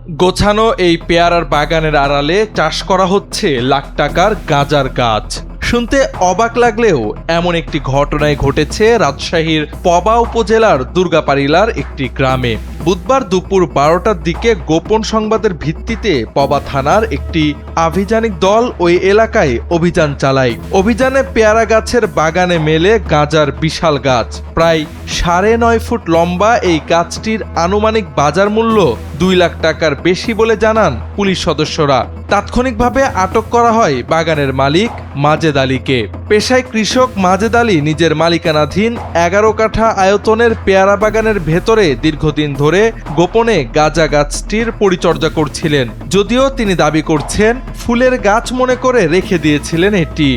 গোছানো এই পেয়ারার বাগানের আড়ালে চাষ করা হচ্ছে লাখ টাকার গাঁজার গাছ। শুনতে অবাক লাগলেও এমন একটি ঘটনায় ঘটেছে রাজশাহীর পবা উপজেলার দুর্গাপাড়িলার একটি গ্রামে। বুধবার দুপুর 12টার দিকে গোপন সংবাদের ভিত্তিতে পবা থানার একটি আভিযানিক দল ওই এলাকায় অভিযান চালায়। অভিযানে পেয়ারা গাছের বাগানে মেলে গাঁজার বিশাল গাছ। প্রায় 9.5 ফুট লম্বা এই গাছটির আনুমানিক বাজার মূল্য 2 লাখ টাকার বেশি বলে জানান পুলিশ সদস্যরা। তাৎক্ষণিকভাবে আটক করা হয় বাগানের মালিক মাজেদ আলীকে। পেশায় কৃষক মাজেদ আলী নিজের মালিকানাধীন 11 কাঠা আয়তনের পেয়ারা বাগানের ভেতরে দীর্ঘদিন ধরে গোপনে গাঁজা গাছটির পরিচর্যা করছিলেন। যদিও তিনি দাবি করছেন ফুলের গাছ মনে করে রেখে দিয়েছিলেন এটি।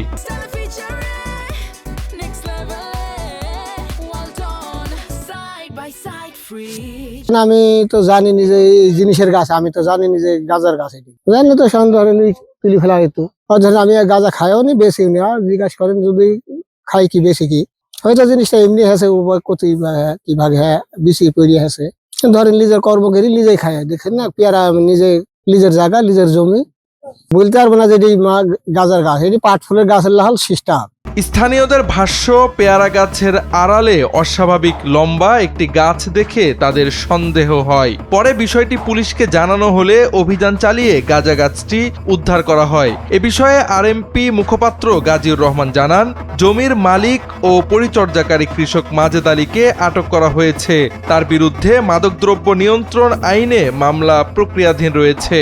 আমি তো জানিনি যে এই জিনিসের গাছ, আমি তো জানিনি যে গাঁজার গাছ এটি। জানি তো সন্দেহ তুলি ফেলা হইতো। আমি গাঁজা খাইও নি, বেশি নি। আর জিজ্ঞাসা করেন যদি খাই কি বেশি কি, হয়তো জিনিসটা এমনি আছে কত কি ভাগ হ্যাঁ বেশি পড়ে আছে। ধরেন নিজের কর্মকারী নিজেই খায়, দেখেন না পেয়ারা নিজে নিজের জায়গা নিজের জমি, বলতে পারবো না যে এটি গাঁজার গাছ, এটি পাট ফুলের গাছের লাহাল সিস্টা। স্থানীয়দের ভাষ্য, পেয়ারা গাছের আড়ালে অস্বাভাবিক লম্বা একটি গাছ দেখে তাদের সন্দেহ হয়। পরে বিষয়টি পুলিশকে জানানো হলে অভিযান চালিয়ে গাঁজা গাছটি উদ্ধার করা হয়। এ বিষয়ে আরএমপি মুখপাত্র গাজীউর রহমান জানান, জমির মালিক ও পরিচর্যাকারী কৃষক মাজেদ আলীকে আটক করা হয়েছে। তার বিরুদ্ধে মাদকদ্রব্য নিয়ন্ত্রণ আইনে মামলা প্রক্রিয়াধীন রয়েছে।